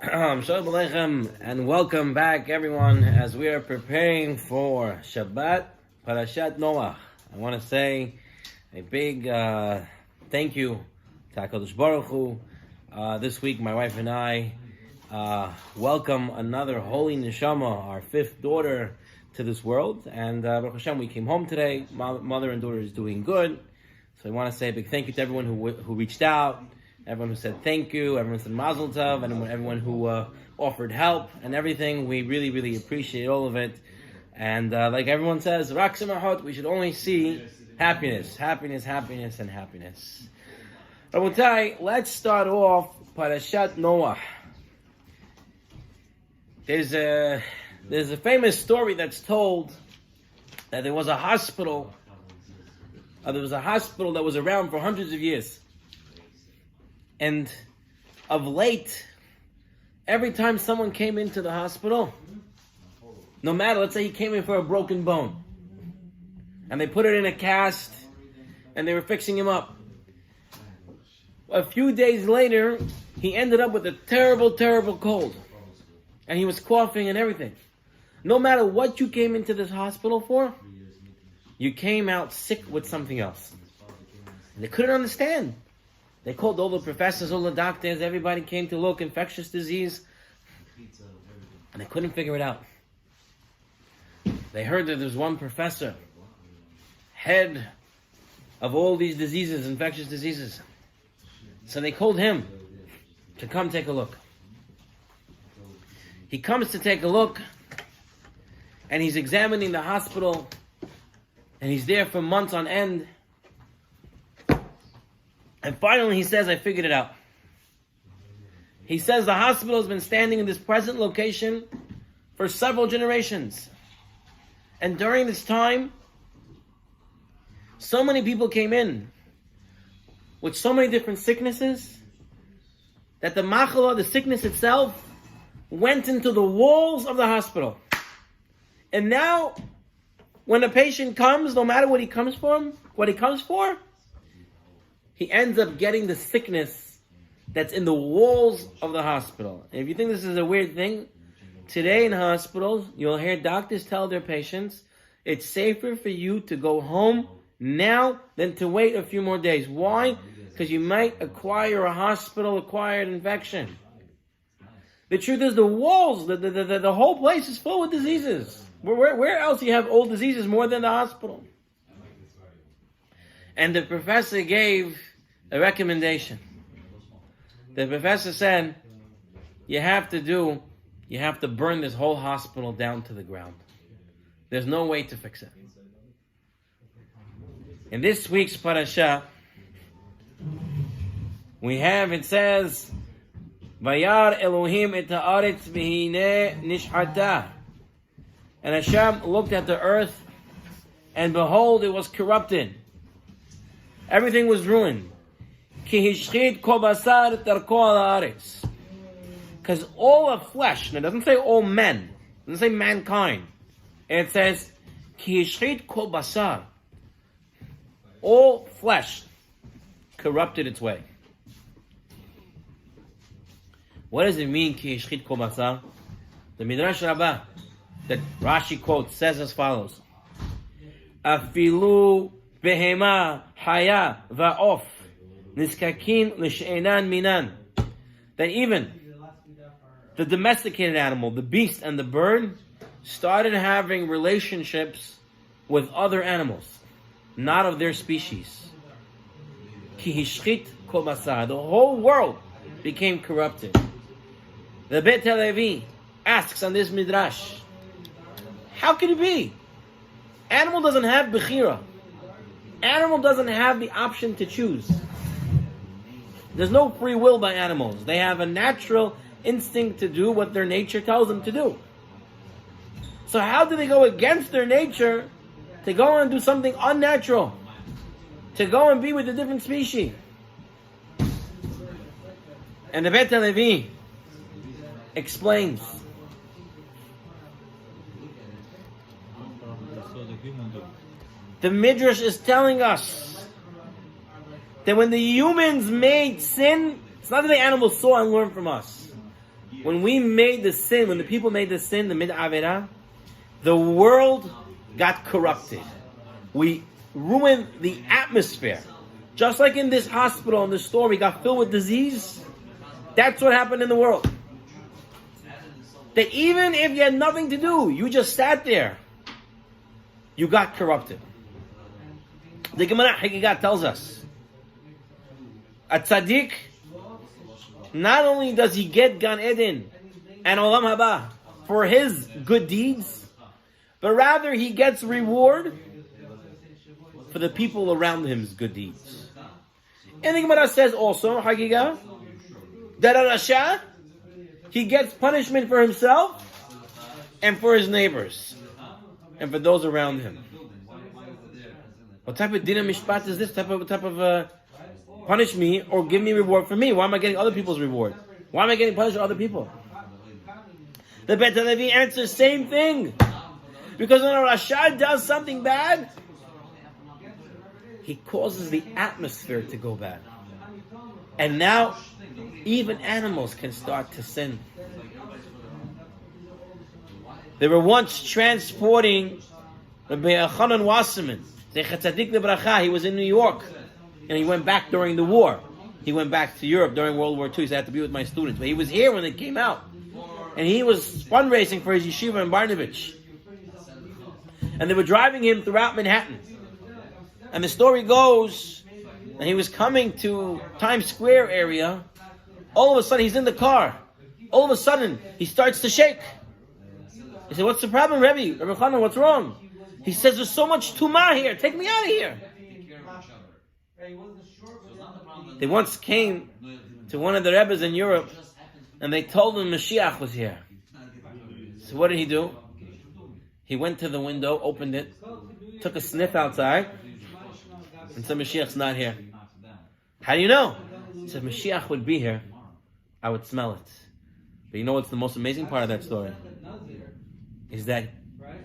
Shalom Aleichem, and welcome back, everyone, as we are preparing for Shabbat, Parashat Noach. I want to say a big thank you to HaKadosh Baruch Hu. This week, my wife and I welcome another holy neshama, our fifth daughter, to this world. And Baruch Hashem, we came home today. Mother and daughter is doing good. So I want to say a big thank you to everyone who reached out. Everyone who said thank you, everyone who said mazel tov, and everyone who offered help and everything. We really, really appreciate all of it. And like everyone says, rak simachot, we should only see happiness, happiness, happiness, and happiness. Rabotai, let's start off Parashat Noach. There's a famous story that's told that there was a hospital. There was a hospital that was around for hundreds of years. And of late, every time someone came into the hospital, no matter, let's say he came in for a broken bone, and they put it in a cast, and they were fixing him up. A few days later, he ended up with a terrible, terrible cold. And he was coughing and everything. No matter what you came into this hospital for, you came out sick with something else. And they couldn't understand. They called all the professors, all the doctors, everybody came to look, infectious disease, and they couldn't figure it out. They heard that there's one professor, head of all these diseases, infectious diseases. So they called him to come take a look. He comes to take a look, and he's examining the hospital, and he's there for months on end. And finally he says, I figured it out. He says the hospital has been standing in this present location for several generations. And during this time, so many people came in with so many different sicknesses that the machala, the sickness itself, went into the walls of the hospital. And now, when a patient comes, no matter what he comes for, he ends up getting the sickness that's in the walls of the hospital. And if you think this is a weird thing, today in hospitals, you'll hear doctors tell their patients, it's safer for you to go home now than to wait a few more days. Why? Because you might acquire a hospital-acquired infection. The truth is the walls, the whole place is full with diseases. Where else do you have old diseases more than the hospital? And the professor gave a recommendation. The professor said, you have to burn this whole hospital down to the ground. There's no way to fix it. In this week's parasha, it says, Vayar Elohim et haaretz v'hineh nishhata. And Hashem looked at the earth, and behold, it was corrupted. Everything was ruined. Because all of flesh, and it doesn't say all men, it doesn't say mankind. It says, all flesh corrupted its way. What does it mean, the Midrash Rabbah that Rashi quotes says as follows: Afilu behema haya va'of niskakin l'she'enan minan. That even the domesticated animal, the beast and the bird, started having relationships with other animals, not of their species. Ki hishchit kol basar. The whole world became corrupted. The Bet Halevi asks on this midrash, how can it be? Animal doesn't have bechira. Animal doesn't have the option to choose. There's no free will by animals. They have a natural instinct to do what their nature tells them to do. So how do they go against their nature to go and do something unnatural? To go and be with a different species? And the Bet Halevi explains, the Midrash is telling us that when the humans made sin, it's not that the animals saw and learned from us. when we made the sin, when the people made the sin, the mid-avera, the world got corrupted. We ruined the atmosphere. Just like in this hospital, in this story, got filled with disease. That's what happened in the world. That even if you had nothing to do, you just sat there, you got corrupted. The Gemara Hagigah tells us, a tzaddik, not only does he get Gan Eden and Olam Haba for his good deeds, but rather he gets reward for the people around him's good deeds. And the Gemara says also, Hagigah, that a Rasha, he gets punishment for himself and for his neighbors and for those around him. What type of dinah mishpat is this? Type of punish me or give me reward for me? Why am I getting other people's reward? Why am I getting punished for other people? The Bet HaLevi answers same thing. Because when a Rasha does something bad, he causes the atmosphere to go bad. And now, even animals can start to sin. They were once transporting Rabbi Yochanan Wasserman, Zecher Tzadik Lebracha. He was in New York, and he went back during the war. He went back to Europe during World War II. He said, I had to be with my students. But he was here when it came out. And he was fundraising for his yeshiva in Barnovich. And they were driving him throughout Manhattan. And the story goes, and he was coming to Times Square area. All of a sudden, he's in the car. All of a sudden, he starts to shake. He said, what's the problem, Rebbe? Rebbe Chanan, what's wrong? He says, there's so much tumah here. Take me out of here. They once came to one of the Rebbes in Europe, and they told him Mashiach was here. So what did he do? He went to the window, opened it, took a sniff outside, and said, Mashiach's not here. How do you know? He said, Mashiach would be here. I would smell it. But you know what's the most amazing part of that story? Is that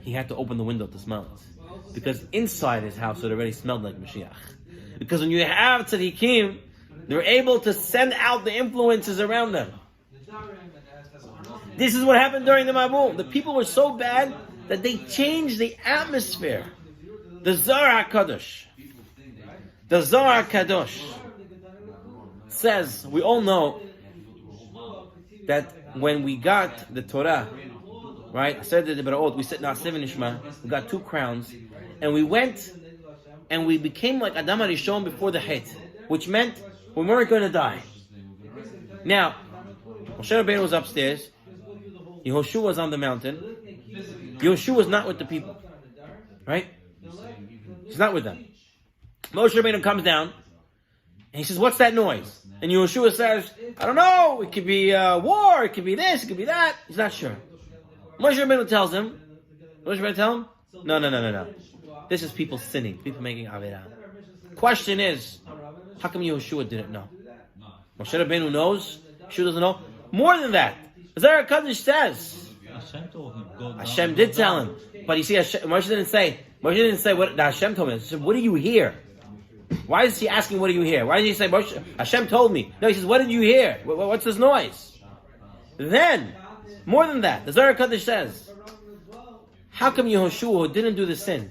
he had to open the window to smell it. Because inside his house it already smelled like Mashiach. Because when you have tzaddikim, they're able to send out the influences around them. This is what happened during the Mabul. The people were so bad that they changed the atmosphere. The Zohar HaKadosh. The Zohar HaKadosh says, we all know that when we got the Torah, right? I said that we said Na'aseh V'Nishma, we got 2 crowns, and we went and we became like Adam HaRishon before the Het, which meant we weren't going to die. Now, Moshe Rabbeinu was upstairs, Yehoshua was on the mountain. Yehoshua was not with the people, right? He's not with them. Moshe Rabbeinu comes down, and he says, what's that noise? And Yehoshua says, I don't know, it could be war, it could be this, it could be that. He's not sure. Moshe Rabbeinu tells him, Moshe Rabbeinu tell him, no. This is people sinning, people making Avirah. Question is, how come Yehoshua didn't know? Moshe Rabbeinu knows, Yehoshua doesn't know. More than that, Zohar HaKadosh says, Hashem did tell him, but you see, Moshe didn't say what Hashem told me. He said, what do you hear? Why is he asking, what do you hear? Why did he say, Hashem told me? No, he says, what did you hear? What's this noise? Then, more than that, the Zohar HaKadosh says, how come Yehoshua didn't do the sin?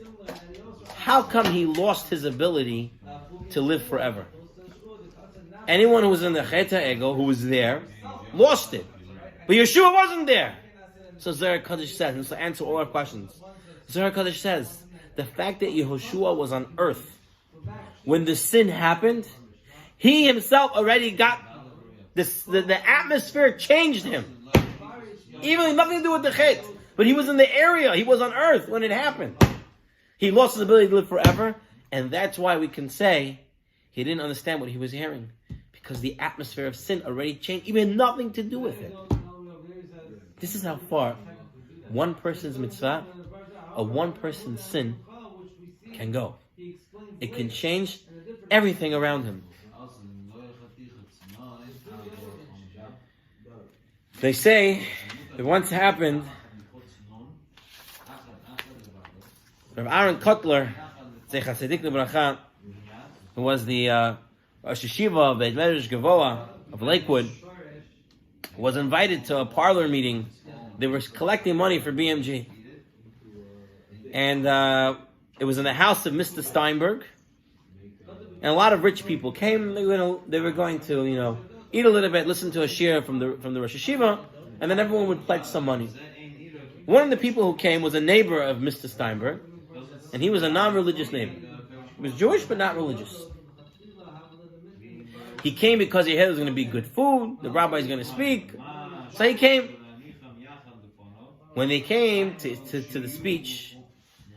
How come he lost his ability to live forever? Anyone who was in the Cheta Ego, who was there, lost it. But Yeshua wasn't there. So Zohar HaKadosh says, and this will answer all our questions. Zohar HaKadosh says, the fact that Yehoshua was on earth when the sin happened, he himself already got this. The atmosphere changed him. Even nothing to do with the Chet, but he was in the area. He was on earth when it happened. He lost his ability to live forever, and that's why we can say he didn't understand what he was hearing, because the atmosphere of sin already changed. Even nothing to do with it. This is how far one person's mitzvah, or one person's sin, can go. It can change everything around him. They say it once happened. Rav Aaron Kotler, Zecher Tzadik Lebracha, who was the Rosh Yeshiva of the Medrash Gavoa of Lakewood, was invited to a parlor meeting. They were collecting money for BMG. And it was in the house of Mr. Steinberg. And a lot of rich people came. They were going to, eat a little bit, listen to a shir from the Rosh Hashiva, and then everyone would pledge some money. One of the people who came was a neighbor of Mr. Steinberg, and he was a non-religious neighbor. He was Jewish, but not religious. He came because he heard there was going to be good food, the rabbi is going to speak. So he came. When they came to the speech,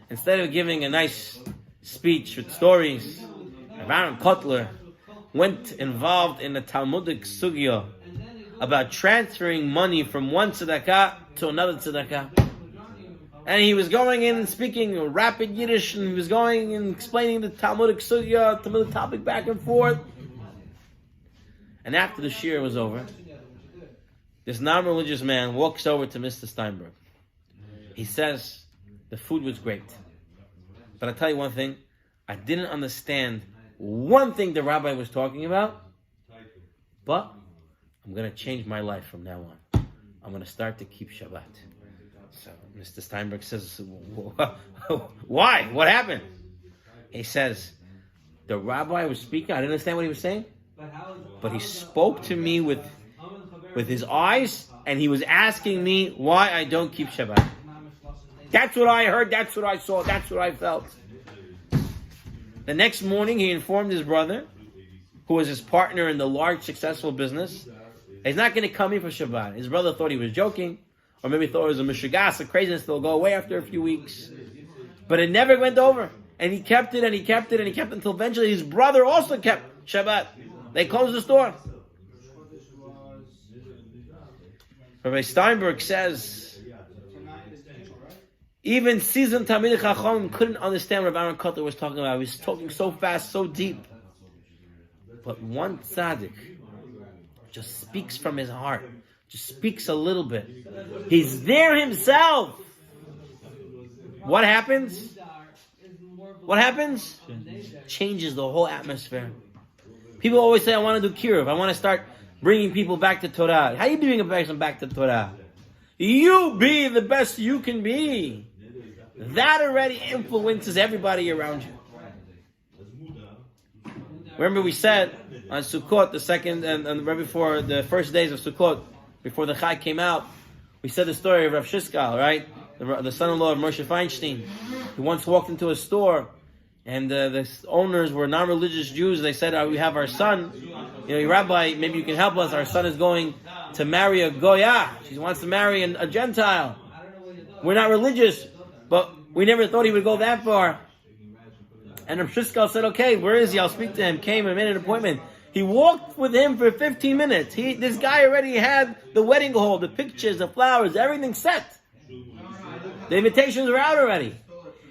instead of giving a nice speech with stories, Aaron Kotler went involved in a Talmudic sugya about transferring money from one tzedakah to another tzedakah. And he was going in and speaking rapid Yiddish, and he was going and explaining the Talmudic sugya, Talmudic topic back and forth. And after the shir was over, this non-religious man walks over to Mr. Steinberg. He says, the food was great. But I'll tell you one thing, I didn't understand one thing the rabbi was talking about, but I'm going to change my life from now on. I'm going to start to keep Shabbat. So Mr. Steinberg says, why? What happened? He says, the rabbi was speaking, I didn't understand what he was saying, but he spoke to me with his eyes, and he was asking me why I don't keep Shabbat. That's what I heard, that's what I saw, that's what I felt. The next morning, he informed his brother, who was his partner in the large, successful business, he's not going to come in for Shabbat. His brother thought he was joking, or maybe thought it was a mishigas, a craziness that'll go away after a few weeks. But it never went over. And he kept it, and he kept it, and he kept it until eventually his brother also kept Shabbat. They closed the store. Rabbi Steinberg says, even seasoned Talmidei Chacham couldn't understand what Aaron Kotler was talking about. He was talking so fast, so deep. But one tzaddik just speaks from his heart, just speaks a little bit. He's there himself. What happens? What happens? Changes the whole atmosphere. People always say, I want to do kiruv. I want to start bringing people back to Torah. How are you bringing a person back to Torah? You be the best you can be. That already influences everybody around you. Remember we said on Sukkot, the second and right before the first days of Sukkot, before the Chai came out, we said the story of Rav Shishkal, right? The son-in-law of Moshe Feinstein. He once walked into a store, and the owners were non-religious Jews. They said, we have our son. Rabbi, maybe you can help us. Our son is going to marry a Goya. She wants to marry a Gentile. We're not religious, but we never thought he would go that far. And Rav Shishkal said, okay, where is he? I'll speak to him. Came and made an appointment. He walked with him for 15 minutes. This guy already had the wedding hall, the pictures, the flowers, everything set. The invitations were out already.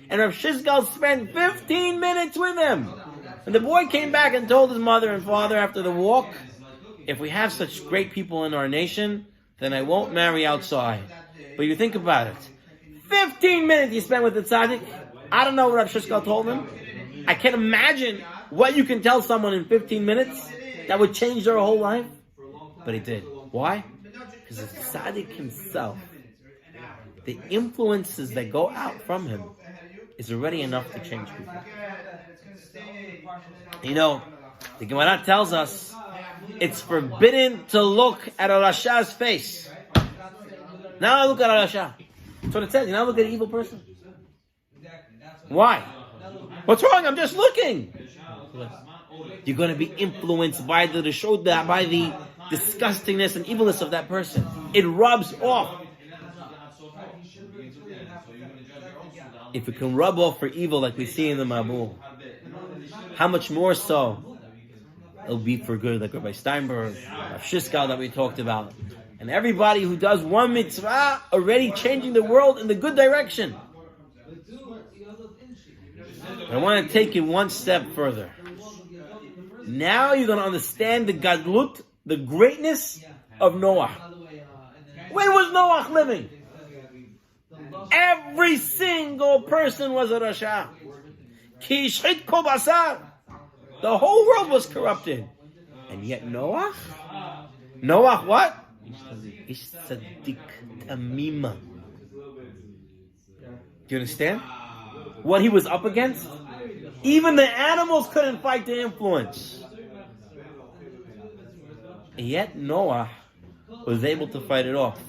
And Rav Shishkal spent 15 minutes with him. And the boy came back and told his mother and father after the walk, if we have such great people in our nation, then I won't marry outside. But you think about it. 15 minutes he spent with the tzaddik. I don't know what Rav Shishkal told him. I can't imagine what you can tell someone in 15 minutes that would change their whole life. But he did. Why? Because the tzaddik himself, the influences that go out from him, is already enough to change people. The Gemara tells us it's forbidden to look at a Rasha's face. Now I look at a Rasha. That's what it says. Now look at an evil person. Why? What's wrong? I'm just looking. You're going to be influenced by the disgustingness and evilness of that person. It rubs off. If it can rub off for evil like we see in the Mabul, how much more so it'll be for good, like Rabbi Steinberg, Rav Shishkal that we talked about. And everybody who does one mitzvah already changing the world in the good direction. I want to take it one step further. Now you're going to understand the gadlut, the greatness of Noach. When was Noach living? Every single person was a Rasha. Ki shchit kol basar. The whole world was corrupted. And yet Noach what? Ish tzaddik tamima. Do you understand? What he was up against? Even the animals couldn't fight the influence. And yet Noah was able to fight it off.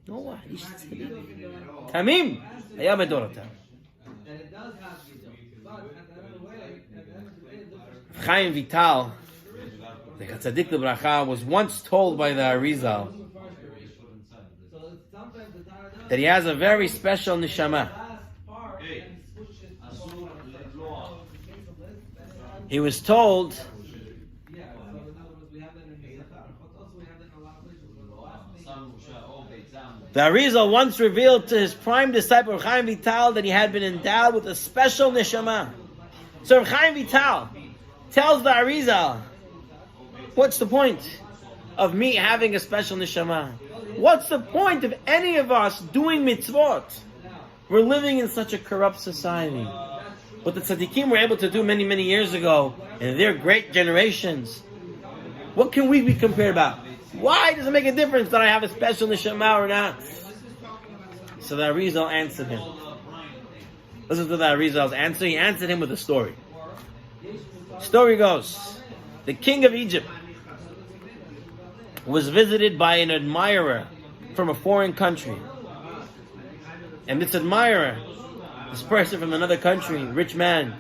Noah, Ish tzaddik tamim. Haya medorotav. Chaim Vital, the Tzaddik L'Bracha, was once told by the Arizal that he has a very special neshama. He was told the Arizal once revealed to his prime disciple Chaim Vital that he had been endowed with a special neshama. So Chaim Vital tells the Arizal, what's the point of me having a special neshama? What's the point of any of us doing mitzvot? We're living in such a corrupt society. What the tzaddikim were able to do many, many years ago, in their great generations, what can we be compared about? Why does it make a difference that I have a special neshama or not? So the Arizal answered him. Listen to the Arizal's answer. He answered him with a story. Story goes, the king of Egypt was visited by an admirer from a foreign country. And this admirer, this person from another country, rich man,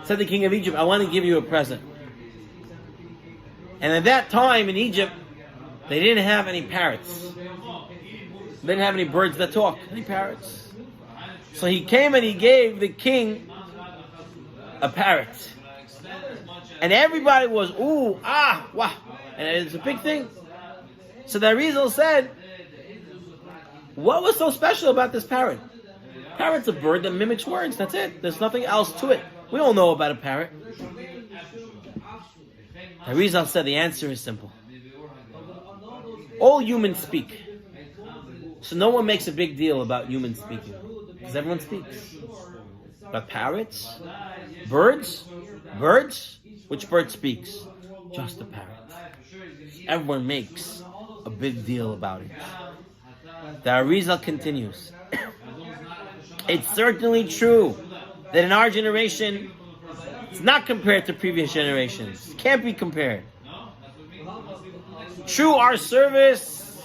said to the king of Egypt, I want to give you a present. And at that time in Egypt, they didn't have any parrots. They didn't have any birds that talk, any parrots. So he came and he gave the king a parrot. And everybody was, ooh, ah, wah. And it's a big thing. So the Arizal said, what was so special about this parrot? Parrot's a bird that mimics words, that's it. There's nothing else to it. We all know about a parrot. The Arizal said the answer is simple. All humans speak. So no one makes a big deal about humans speaking. Because everyone speaks. But parrots? Birds? Which bird speaks? Just a parrot. Everyone makes a big deal about it. The Arizal continues. It's certainly true that in our generation, it's not compared to previous generations. It can't be compared. True, our service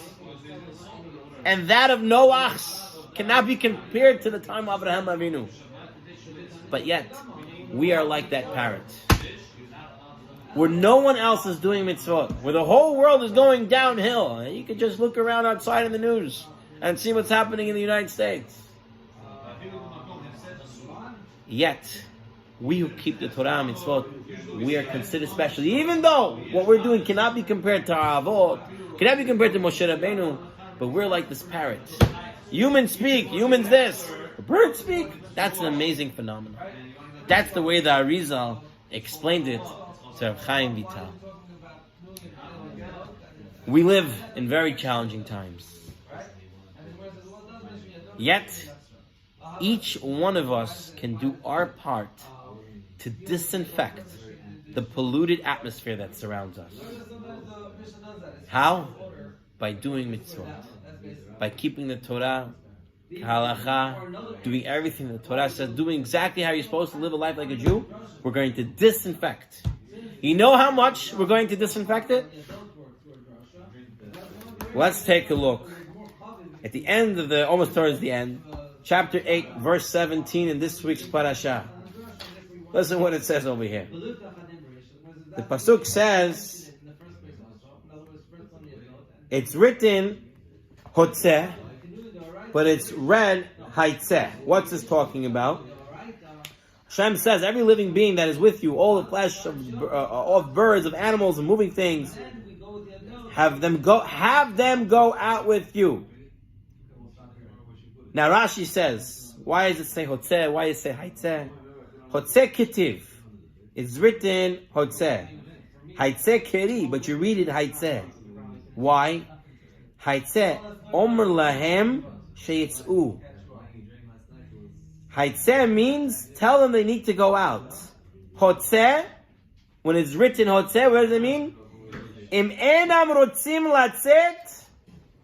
and that of Noach's cannot be compared to the time of Avraham Avinu. But yet, we are like that parrot. Where no one else is doing mitzvot. Where the whole world is going downhill. You can just look around outside in the news and see what's happening in the United States. Yet, we who keep the Torah and mitzvot, we are considered special. Even though what we're doing cannot be compared to our avot, cannot be compared to Moshe Rabbeinu, but we're like this parrot. Humans speak, humans this. Birds speak. That's an amazing phenomenon. That's the way the Arizal explained it to Chaim Vital. We live in very challenging times. Yet, each one of us can do our part to disinfect the polluted atmosphere that surrounds us. How? By doing mitzvot. By keeping the Torah, halacha, doing everything the Torah says, doing exactly how you're supposed to live a life like a Jew. We're going to disinfect. You know how much we're going to disinfect it? Let's take a look. At the end of almost towards the end, chapter 8, verse 17 in this week's parasha. Listen what it says over here. The pasuk says, it's written hotzeh, but it's read haitzeh. What's this talking about? Hashem says, every living being that is with you, all the flesh of birds, of animals, and moving things, have them go out with you. Now Rashi says, why does it say hotzeh? Why does it say haitzeh? Hotzeh kitiv. It's written hotzeh. Haitzeh keri, but you read it haitzeh. Why? Haitzeh omer lahem sheyitz'u. Haitzeh means tell them they need to go out. Hotzeh, when it's written hotzeh, what does it mean? Im enam rotzim latzet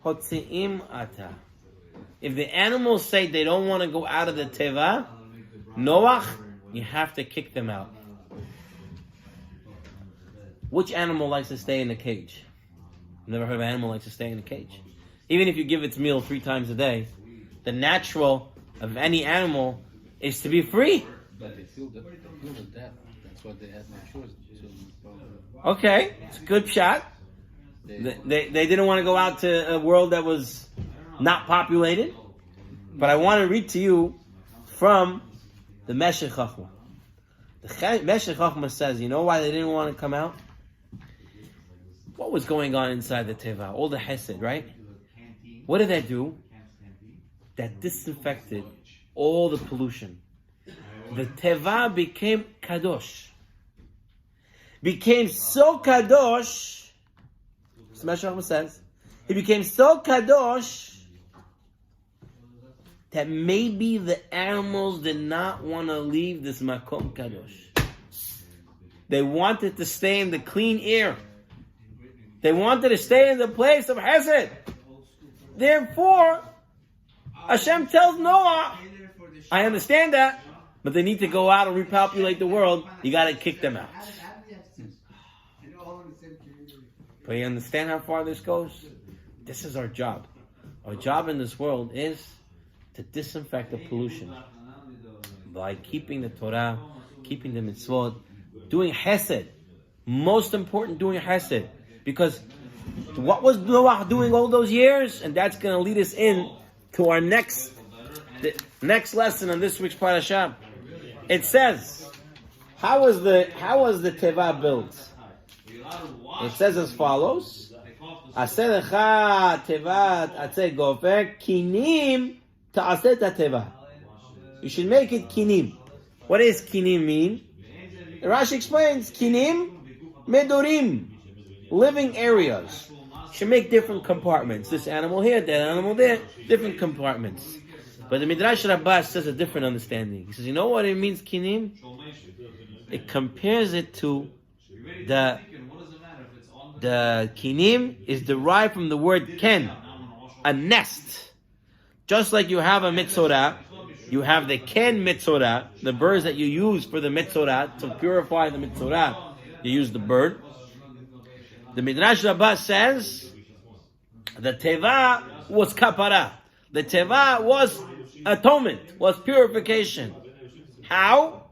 hotzi'im ata. If the animals say they don't want to go out of the teva, Noach, you have to kick them out. Which animal likes to stay in a cage? Never heard of an animal likes to stay in a cage. Even if you give its meal 3 times a day, the natural of any animal is to be free. But they feel the death. That's why they had no choice. Okay, it's a good shot. They didn't want to go out to a world that was not populated. But I want to read to you from the Meshech Chochmah. The Meshech Chochmah says, you know why they didn't want to come out? What was going on inside the Teva? All the Hesed, right? What did that do? That disinfected all the pollution. The Teva became Kadosh. Became so Kadosh, as Meshech Chochmah says, he became so Kadosh that maybe the animals did not want to leave this Makom Kadosh. They wanted to stay in the clean air. They wanted to stay in the place of Hesed. Therefore, Hashem tells Noah, I understand that, but they need to go out and repopulate the world. You got to kick them out. But you understand how far this goes? This is our job. Our job in this world is to disinfect the pollution by keeping the Torah, keeping the mitzvot, doing Hesed. Most important, doing Hesed. Because what was Noach doing all those years? And that's going to lead us in to our next lesson on this week's Parashat. It says, how was the Teva built? It says as follows: Aselecha tevat atze gofer kinim ta'aset teva. You should make it kinim. What does kinim mean? Rashi explains kinim medorim, living areas. You should make different compartments. This animal here, that animal there, different compartments. But the Midrash Rabbah says a different understanding. He says, you know what it means kinim? It compares it to the kinim is derived from the word ken, a nest. Just like you have a mitzorah, you have the ken mitzorah, the birds that you use for the mitzorah, to purify the mitzorah, you use the bird. The Midrash Rabbah says, the teva was kapara. The teva was atonement, was purification. How?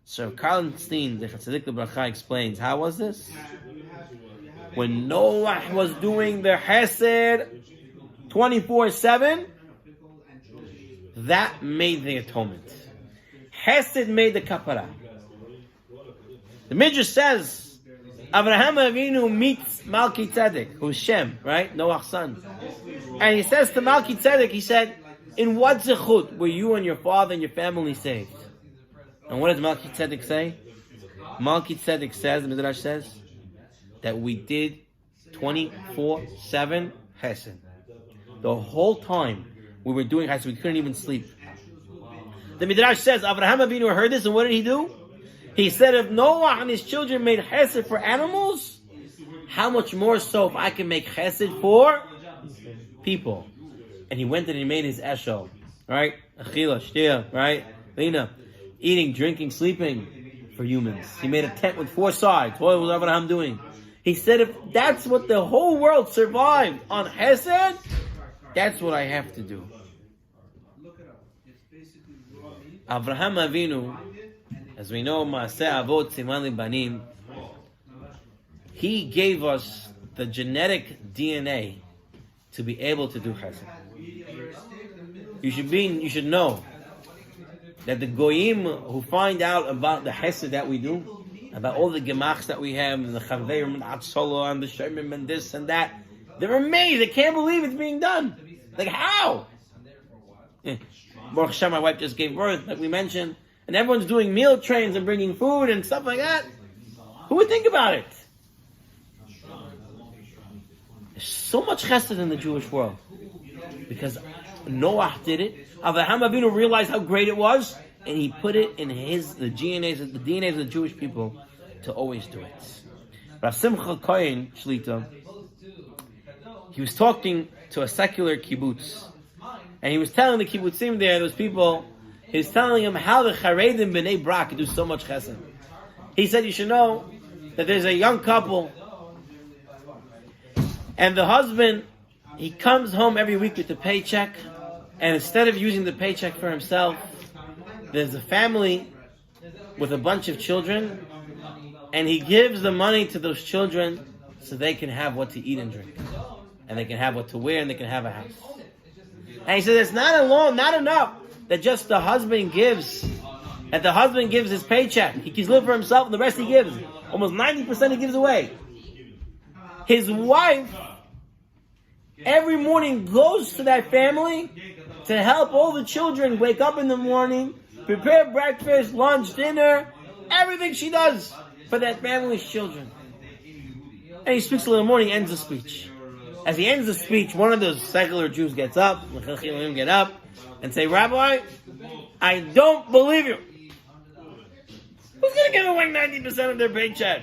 So Karlstein, the Chatzadik Bracha, explains, how was this? When Noah was doing the Hesed 24/7, that made the atonement. Hesed made the kapara. The Midrash says, Avraham Avinu meets Malki Tzedek, who's Shem, right? Noah's son. And he says to Malki Tzedek, he said, in what zechut were you and your father and your family saved? And what does Malki Tzedek say? Malki Tzedek says, the Midrash says, that we did 24/7 Hesed. The whole time we were doing Hesed, we couldn't even sleep. The Midrash says, Avraham Avinu heard this, and what did he do? He said, if Noah and his children made Hesed for animals, how much more so if I can make Chesed for people? And he went and he made his eshel, right? Achila, shtia, right? Lina, eating, drinking, sleeping for humans. He made a tent with 4 sides. What was Abraham doing? He said, if that's what the whole world survived on Hesed, that's what I have to do. Avraham Avinu, as we know, Maaseh Avot Siman Libanim, he gave us the genetic DNA to be able to do Hesed. You should know that the Goyim who find out about the Hesed that we do, about all the gemachs that we have, and the Chaverim and Atzolo and the Shemim and this and that, they're amazed. They can't believe it's being done. Like, how? Baruch Hashem, my wife just gave birth, like we mentioned, and everyone's doing meal trains and bringing food and stuff like that. Who would think about it? There's so much chesed in the Jewish world. Because Noah did it. Avraham Avinu realized how great it was, and he put it in the DNAs of the Jewish people to always do it. Rav Simcha Kohen Shlita, he was talking to a secular kibbutz. And he was telling the kibbutzim there, those people, he was telling them how the Charedim B'nai Brak could do so much chesed. He said, you should know that there's a young couple, and the husband, he comes home every week with the paycheck, and instead of using the paycheck for himself, there's a family with a bunch of children, and he gives the money to those children so they can have what to eat and drink, and they can have what to wear, and they can have a house. And he said it's not enough that just the husband gives, that the husband gives his paycheck. He keeps living for himself, and the rest he gives. Almost 90% he gives away. His wife every morning goes to that family to help all the children wake up in the morning, prepare breakfast, lunch, dinner, everything she does for that family's children. And he speaks a little morning, ends the speech. As he ends the speech, one of those secular Jews gets up, get up, and say, Rabbi, I don't believe you. Who's going to give away 90% of their paycheck?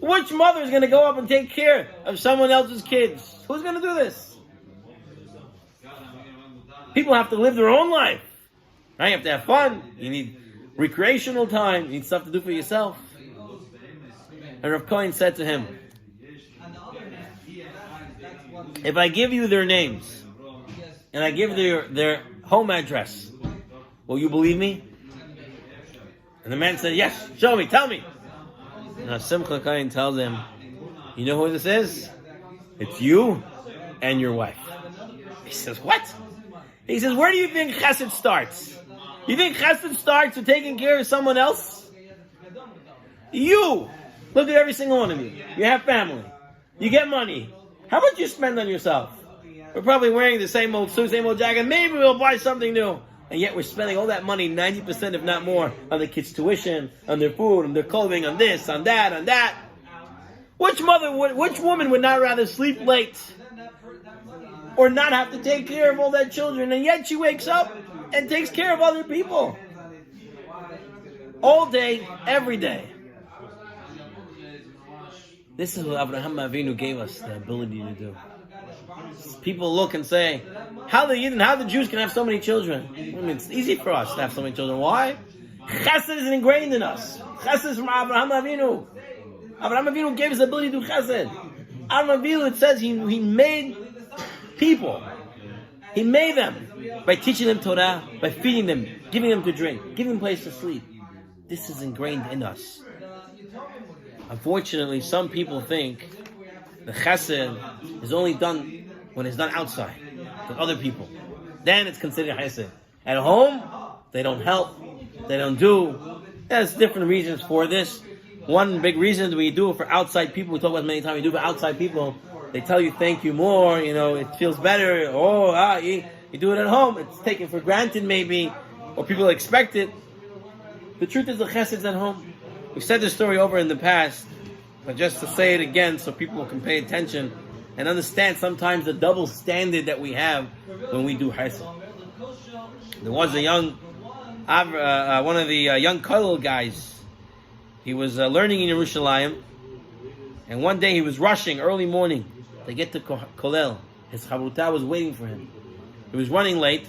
Which mother is going to go up and take care of someone else's kids? Who's going to do this? People have to live their own life. Right? You have to have fun. You need recreational time. You need stuff to do for yourself. And Rav Cohen said to him, if I give you their names, and I give their home address, will you believe me? And the man said, yes, show me, tell me. Now Simcha Cohen tells him, you know who this is? It's you and your wife. He says, what? He says, where do you think chesed starts? You think chesed starts with taking care of someone else? You! Look at every single one of you. You have family. You get money. How much you spend on yourself? We're probably wearing the same old suit, same old jacket. Maybe we'll buy something new. And yet we're spending all that money, 90% if not more, on the kids' tuition, on their food, on their clothing, on this, on that, on that. Which woman would not rather sleep late or not have to take care of all that children, and yet she wakes up and takes care of other people? All day, every day. This is what Abraham Avinu gave us the ability to do. People look and say, how the Jews can have so many children? I mean, it's easy for us to have so many children. Why? Chesed is ingrained in us. Chesed is from Abraham Avinu. Abraham Avinu gave us the ability to do chesed. Abraham Avinu, it says he made people. He made them by teaching them Torah, by feeding them, giving them to drink, giving them a place to sleep. This is ingrained in us. Unfortunately, some people think the chesed is only done when it's done outside with other people. Then it's considered chesed. At home, they don't help, they don't do. There's different reasons for this. One big reason we do it for outside people, we talk about it many times, we do it for outside people. They tell you thank you more, it feels better. You do it at home, it's taken for granted maybe, or people expect it. The truth is the chesed's at home. We've said this story over in the past, but just to say it again so people can pay attention and understand sometimes the double standard that we have when we do chesed. There was a young, one of the young kollel guys. He was learning in Yerushalayim, and one day he was rushing early morning to get to kollel. His chavruta was waiting for him. He was running late,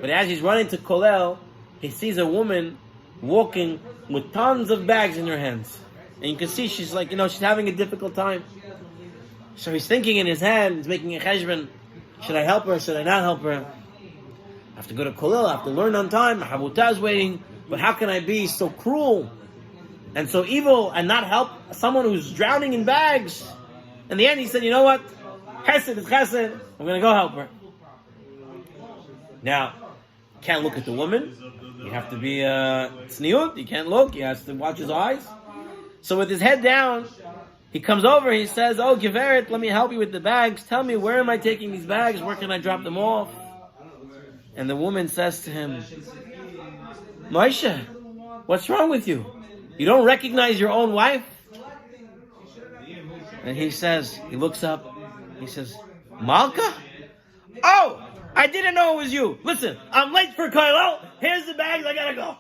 but as he's running to kollel, he sees a woman walking with tons of bags in her hands. And you can see she's like, she's having a difficult time. So he's thinking in his head, he's making a cheshbon. Should I help her? Should I not help her? I have to go to kollel, I have to learn on time. My chavruta is waiting. But how can I be so cruel and so evil and not help someone who's drowning in bags? In the end, he said, you know what? Chesed is chesed. I'm going to go help her. Now, can't look at the woman. You have to be tzniut. You can't look. He has to watch his eyes. So with his head down, he comes over. He says, "Oh, Geveret, let me help you with the bags. Tell me, where am I taking these bags? Where can I drop them off?" And the woman says to him, "Moshe, what's wrong with you? You don't recognize your own wife?" And he looks up. He says, "Malka? Oh! I didn't know it was you. Listen, I'm late for kollel. Here's the bags. I gotta go."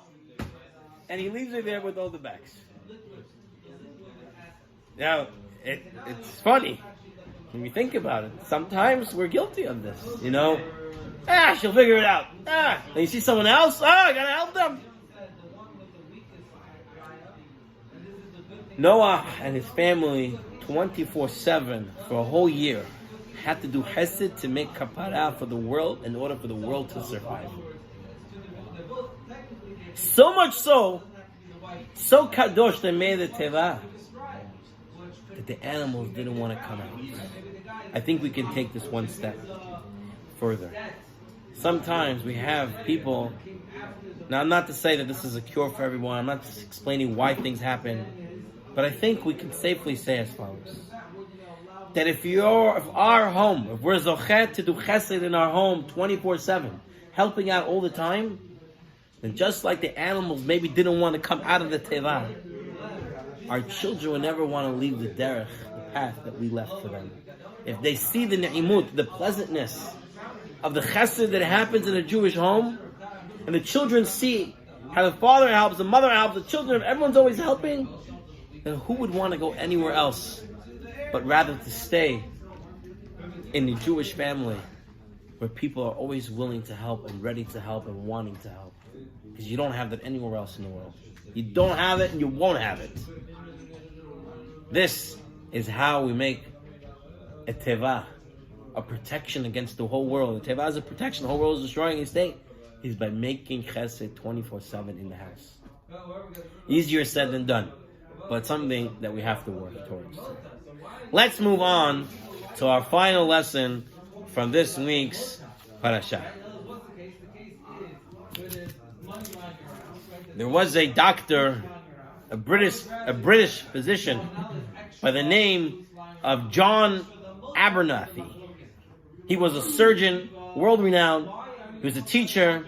And he leaves her there with all the bags. Now, it's funny. When you think about it, sometimes we're guilty of this. She'll figure it out. And you see someone else, I gotta help them. Noah and his family, 24/7 for a whole year, had to do chesed to make kapara for the world in order for the world to survive. So much so kadosh they made the teva that the animals didn't want to come out. I think we can take this one step further. Sometimes we have people, now I'm not to say that this is a cure for everyone, I'm not just explaining why things happen, but I think we can safely say as follows. That if our home, if we're zochet to do chesed in our home 24/7, helping out all the time, then just like the animals maybe didn't want to come out of the teva, our children will never want to leave the derech, the path that we left for them. If they see the ne'imut, the pleasantness of the chesed that happens in a Jewish home, and the children see how the father helps, the mother helps, the children, everyone's always helping, then who would want to go anywhere else but rather to stay in the Jewish family where people are always willing to help and ready to help and wanting to help? Because you don't have that anywhere else in the world. You don't have it and you won't have it. This is how we make a teva, a protection against the whole world. The teva is a protection. The whole world is destroying a state. Is by making chesed 24/7 in the house. Easier said than done, but something that we have to work towards. Let's move on to our final lesson from this week's parasha. There was a doctor, a British physician by the name of John Abernathy. He was a surgeon, world-renowned. He was a teacher,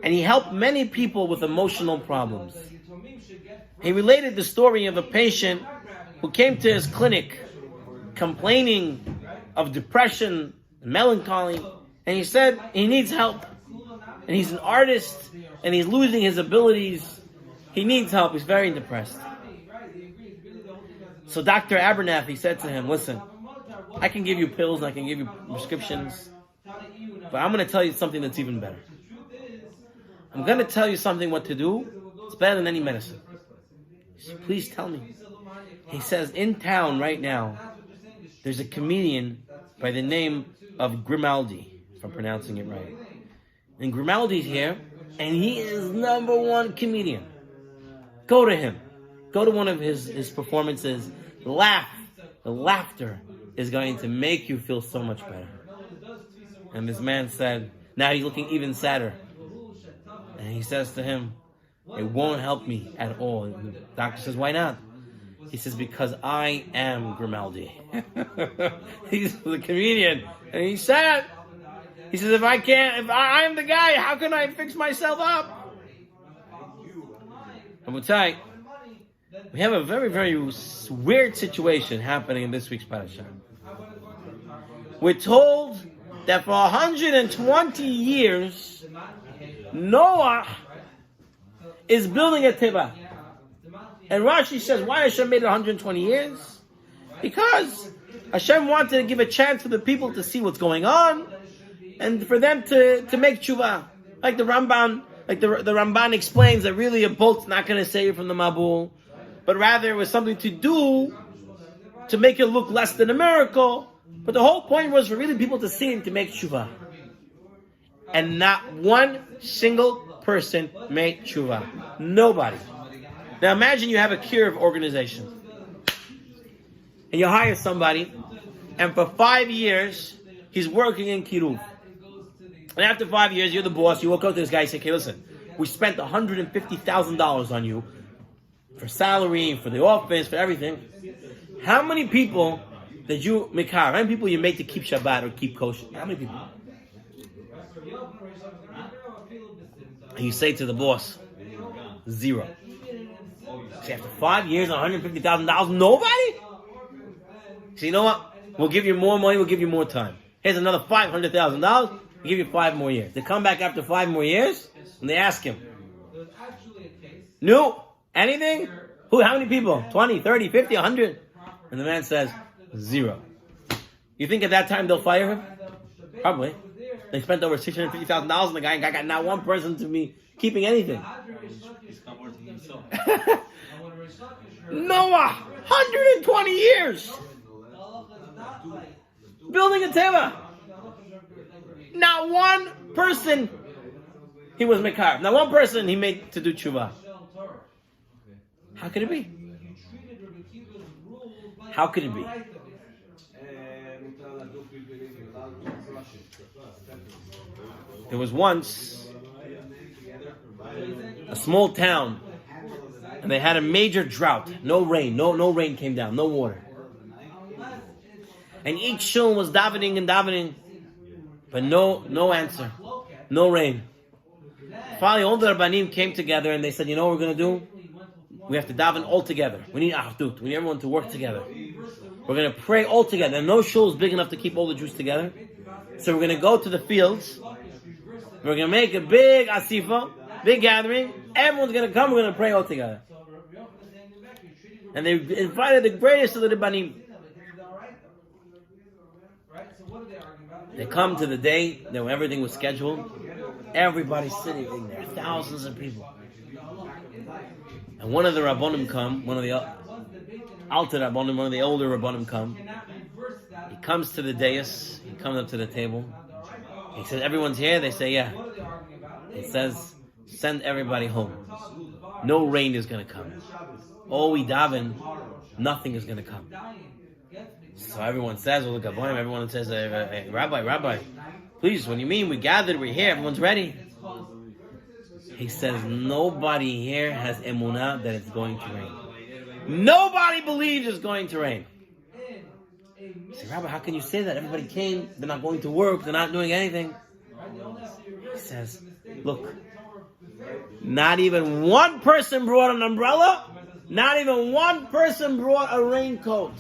and he helped many people with emotional problems. He related the story of a patient who came to his clinic complaining of depression and melancholy, and he said he needs help. And he's an artist, and he's losing his abilities. He needs help. He's very depressed. So Dr. Abernathy said to him, listen, I can give you pills, I can give you prescriptions, but I'm going to tell you something that's even better. I'm going to tell you something what to do. It's better than any medicine. He said, please tell me. He says, in town right now, there's a comedian by the name of Grimaldi, if I'm pronouncing it right. And Grimaldi's here, and he is number one comedian. Go to him. Go to one of his performances. Laugh. The laughter is going to make you feel so much better. And this man said, now he's looking even sadder. And he says to him, it won't help me at all. And the doctor says, why not? He says, because I am Grimaldi. He's the comedian. And he's sad. He says, if I'm the guy, how can I fix myself up? And we'll tell you, we have a very, very weird situation happening in this week's parasha. We're told that for 120 years, Noah is building a teva. And Rashi says, why Hashem made it 120 years? Because Hashem wanted to give a chance for the people to see what's going on and for them to make tshuva. Like the Ramban, the Ramban explains that really a boat's not going to save you from the Mabul, but rather it was something to do to make it look less than a miracle. But the whole point was for really people to see and to make tshuva. And not one single person made tshuva. Nobody. Now imagine you have a kiruv organization. And you hire somebody, and for 5 years, he's working in kiruv. And after 5 years, you're the boss, you walk up to this guy and say, okay, listen, we spent $150,000 on you for salary, for the office, for everything. How many people did you make? How many people you made to keep Shabbat or keep kosher? How many people? And you say to the boss, 0. See, after 5 years, $150,000, nobody? So you know what? We'll give you more money, we'll give you more time. Here's another $500,000, we'll give you 5 more years. They come back after 5 more years, and they ask him, no, anything? Who? How many people? 20, 30, 50, 100? And the man says, 0. You think at that time they'll fire him? Probably. They spent over $650,000 on the guy, and got not one person to be keeping anything. He's converting himself. Noah, 120 years building a teva. Not one person he was mekar. Not one person he made to do tshuva. How could it be? How could it be? There was once a small town, and they had a major drought. No rain. No rain came down. No water. And each shul was davening, but no answer. No rain. Finally, all the Rabbanim came together and they said, you know what we're going to do? We have to daven all together. We need achdut. We need everyone to work together. We're going to pray all together. And no shul is big enough to keep all the Jews together. So we're going to go to the fields. We're going to make a big asifa, big gathering. Everyone's going to come. We're going to pray all together. And they invited the greatest of the Rabbanim. They come to the day that when everything was scheduled. Everybody's sitting there, thousands of people. And one of the Rabbanim come, one of the Alter Rabbanim, one of the older Rabbanim come. He comes to the dais, he comes up to the table. He says, everyone's here? They say, yeah. He says, send everybody home. No rain is going to come. All we daven, nothing is going to come. So everyone says, well, look, everyone says, hey, Rabbi, please, what do you mean? We gathered, we're here, everyone's ready. He says, nobody here has emunah that it's going to rain. Nobody believes it's going to rain. I say, Rabbi, how can you say that? Everybody came, they're not going to work, they're not doing anything. He says, look, not even one person brought an umbrella, not even one person brought a raincoat.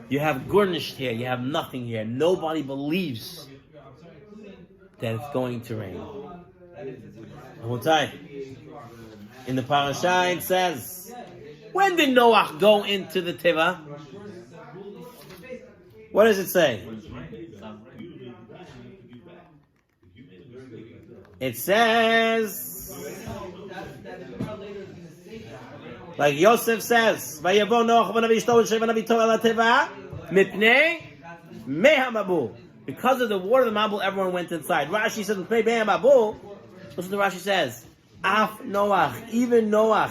You have gurnished here, you have nothing here. Nobody believes that it's going to rain. In the parasha it says, when did Noach go into the teva? What does it say? It says, like Yosef says, "Vayavo Noach v'navishto v'navito el teva mitnei mehamabul." Because of the water of the mabul, everyone went inside. Rashi says, "Mitnei mehamabul." Listen to what Rashi says. Af Noach, even Noach,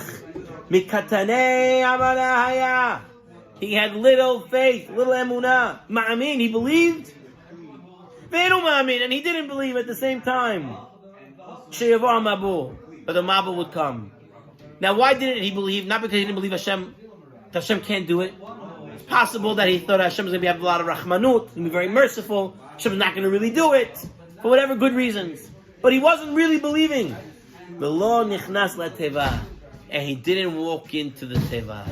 mikatanei amanahaya. He had little faith, little emunah. Ma'amin, he believed. Ve'enu ma'amin, and he didn't believe at the same time. She'yavo mabul, but the mabul would come. Now, why didn't he believe? Not because he didn't believe Hashem, that Hashem can't do it. It's possible that he thought Hashem was going to have a lot of rahmanut, going to be very merciful. Hashem's not going to really do it, for whatever good reasons. But he wasn't really believing. V'lo nichnas lateva, and he didn't walk into the teva.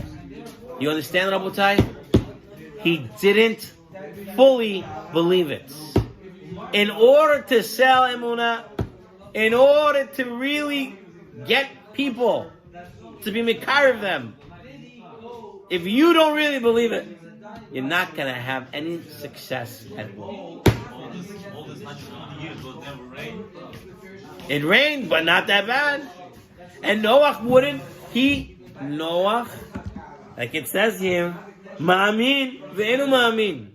You understand, Rabotai? He didn't fully believe it. In order to sell emunah, in order to really get people to be mekar of them, if you don't really believe it, you're not going to have any success at all. All this 120 years will never rain. It rained, but not that bad. And Noach wouldn't. Noach, like it says here, ma'amin ve'enu ma'amin.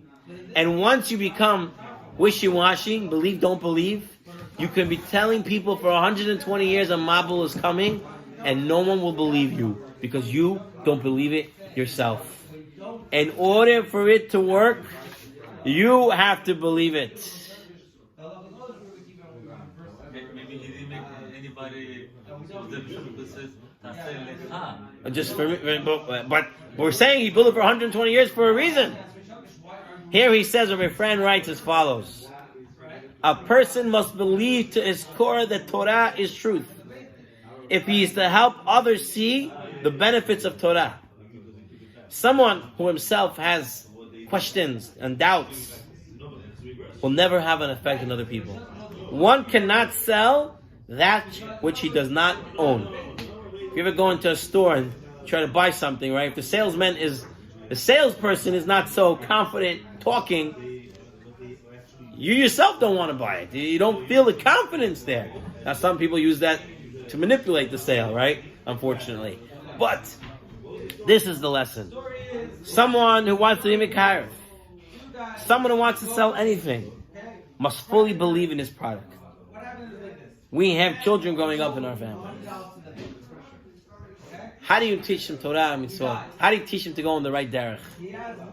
And once you become wishy-washy, believe, don't believe, you can be telling people for 120 years a mabul is coming, and no one will believe you because you don't believe it yourself. In order for it to work, you have to believe it. Maybe he didn't make anybody because says Just for, but we're saying he built it for 120 years for a reason. Here he says, my friend writes as follows: a person must believe to his core that Torah is truth, if he is to help others see the benefits of Torah. Someone who himself has questions and doubts will never have an effect on other people. One cannot sell that which he does not own. If you ever go into a store and try to buy something, right? If the salesman is the salesperson is not so confident talking, you yourself don't want to buy it. You don't feel the confidence there. Now, some people use that to manipulate the sale, right? Unfortunately. But this is the lesson. Someone who wants to be Mekarev, someone who wants to sell anything, must fully believe in his product. We have children growing up in our family. How do you teach them Torah and Mitzvot? How do you teach them to go on the right derech?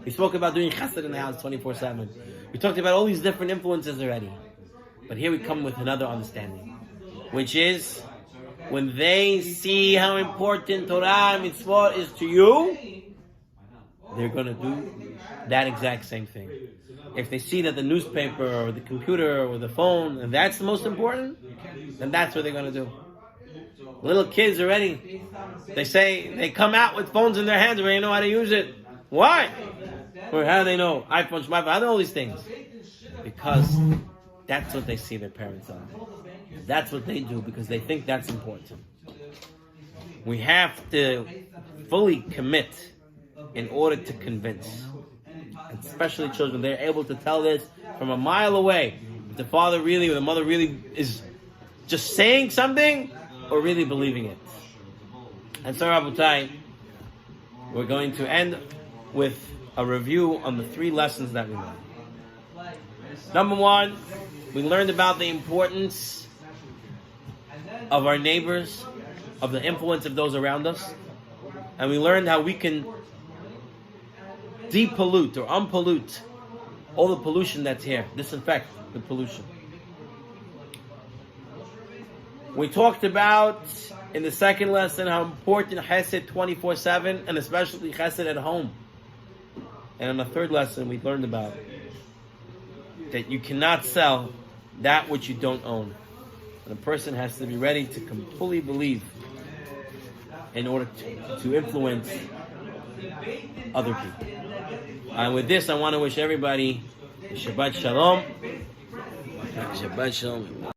We spoke about doing chesed in the house 24/7. We talked about all these different influences already. But here we come with another understanding, which is when they see how important Torah and Mitzvot is to you, they're going to do that exact same thing. If they see that the newspaper or the computer or the phone, and that's the most important, then that's what they're going to do. Little kids already, they come out with phones in their hands, but they know how to use it. Why? Or how do they know? iPhone, smartphone, how do they know all these things? Because that's what they see their parents on. That's what they do because they think that's important. We have to fully commit in order to convince. And especially children, they're able to tell this from a mile away. If the father really or the mother really is just saying something or really believing it. And so, Rabotai, we're going to end with a review on the 3 lessons that we learned. Number 1, we learned about the importance of our neighbors, of the influence of those around us. And we learned how we can depollute or unpollute all the pollution that's here. Disinfect the pollution. We talked about in the second lesson how important chesed 24/7 and especially chesed at home. And in the third lesson we learned about that you cannot sell that which you don't own. And a person has to be ready to fully believe in order to influence other people. And with this, I want to wish everybody Shabbat Shalom. Shabbat Shalom.